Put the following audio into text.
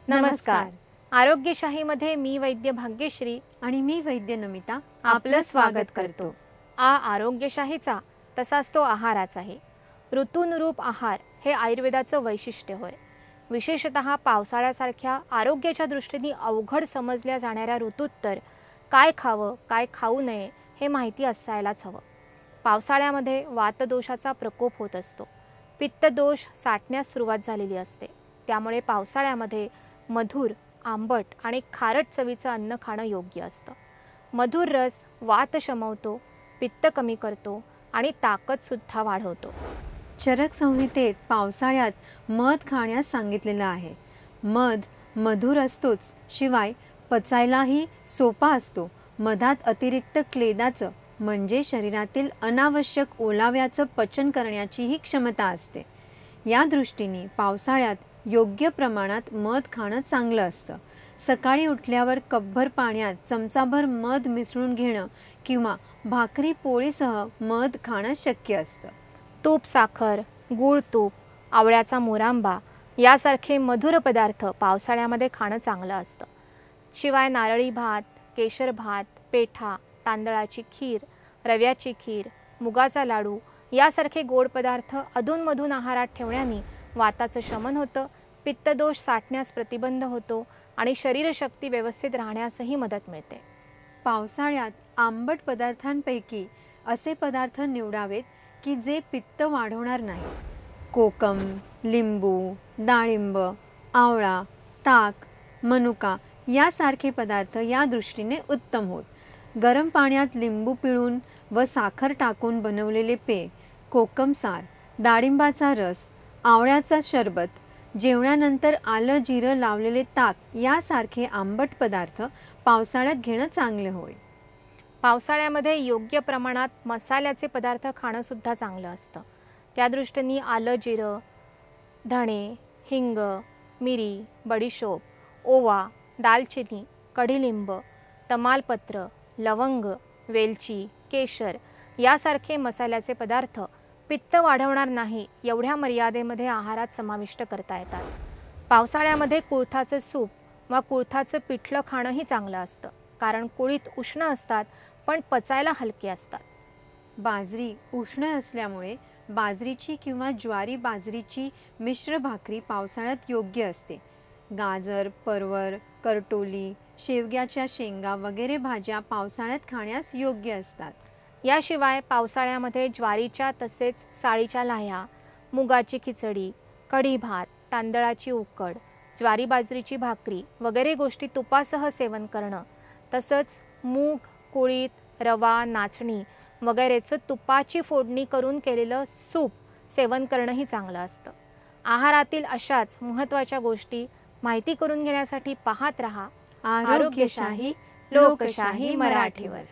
नमस्कार. आरोग्यशाहीमध्ये मी वैद्य भाग्यश्री आणि मी वैद्य नमिता आपलं स्वागत करतो. आरोग्यशाहीचा तसाच तो आहाराचाही. ऋतूनुरूप आहार हे आयुर्वेदाचं वैशिष्ट्य होय. विशेषतः पावसाळ्यासारख्या आरोग्याच्या दृष्टीने अवघड समजल्या जाणाऱ्या ऋतूत तर काय खावं काय खाऊ नये हे माहिती असायलाच हवं. पावसाळ्यामध्ये वातदोषाचा प्रकोप होत असतो. पित्तदोष साठण्यास सुरुवात झालेली असते. त्यामुळे पावसाळ्यामध्ये मधुर, आंबट आणि खारट चवीचं अन्न खाणं योग्य असतं. मधुर रस वात शमवतो, पित्त कमी करतो आणि ताकदसुद्धा वाढवतो. चरक संहितेत पावसाळ्यात मध खाण्यास सांगितलेलं आहे. मध मधुर असतोच, शिवाय पचायलाही सोपा असतो. मधात अतिरिक्त क्लेदाचं म्हणजे शरीरातील अनावश्यक ओलाव्याचं पचन करण्याचीही क्षमता असते. या दृष्टीने पावसाळ्यात योग्य प्रमाणात मध खाणं चांगलं असतं. सकाळी उठल्यावर कपभर पाण्यात चमचाभर मध मिसळून घेणं किंवा भाकरी पोळीसह मध खाणं शक्य असतं. तूप साखर, गूळ तूप, आवळ्याचा मोरांबा यासारखे मधुर पदार्थ पावसाळ्यामध्ये खाणं चांगलं असतं. शिवाय नारळी भात, केशर भात, पेठा, तांदळाची खीर, रव्याची खीर, मुगाचा लाडू यासारखे गोड पदार्थ अधूनमधून आहारात ठेवण्याने वाताचं शमन होतं, पित्तदोष साठण्यास प्रतिबंध होतो आणि शरीरशक्ती व्यवस्थित राहण्यासही मदत मिळते. पावसाळ्यात आंबट पदार्थांपैकी असे पदार्थ निवडावेत की जे पित्त वाढवणार नाही. कोकम, लिंबू, डाळिंब, आवळा, ताक, मनुका यासारखे पदार्थ या दृष्टीने उत्तम होत. गरम पाण्यात लिंबू पिळून व साखर टाकून बनवलेले पेय, कोकम सार, डाळिंबाचा रस, आवळ्याचा शरबत, जेवणानंतर आलं जिरं लावलेले ताक यासारखे आंबट पदार्थ पावसाळ्यात घेणं चांगले होय. पावसाळ्यामध्ये योग्य प्रमाणात मसाल्याचे पदार्थ खाणं सुद्धा चांगलं असतं. त्या दृष्टीने आलं जिरं, धणे, हिंग, मिरी, बडीशोप, ओवा, दालचिनी, कढीलिंब, तमालपत्र, लवंग, वेलची, केशर यासारखे मसाल्याचे पदार्थ पित्त वाढवणार नाही एवढ्या मर्यादेमध्ये आहारात समाविष्ट करता येतात. पावसाळ्यामध्ये कुळथाचं सूप वा कुळथाचं पिठलं खाणंही चांगलं असतं, कारण कुळीत उष्ण असतात पण पचायला हलके असतात. बाजरी उष्ण असल्यामुळे बाजरीची किंवा ज्वारी बाजरीची मिश्र भाकरी पावसाळ्यात योग्य असते. गाजर, परवर, करटोली, शेवग्याच्या शेंगा वगैरे भाज्या पावसाळ्यात खाण्यास योग्य असतात. याशिवाय पावसाळ्यामध्ये ज्वारीच्या तसेच साळीच्या लाह्या, मुगाची खिचडी, कढी भात, तांदळाची उकड, ज्वारी बाजरीची भाकरी वगैरे गोष्टी तुपासह सेवन करणं, तसंच मूग, कुळीत, रवा, नाचणी वगैरेचं तुपाची फोडणी करून केलेलं सूप सेवन करणंही चांगलं असतं. आहारातील अशाच महत्त्वाच्या गोष्टी माहिती करून घेण्यासाठी पाहत रहा आरोग्यशाही लोकशाही मराठीवर.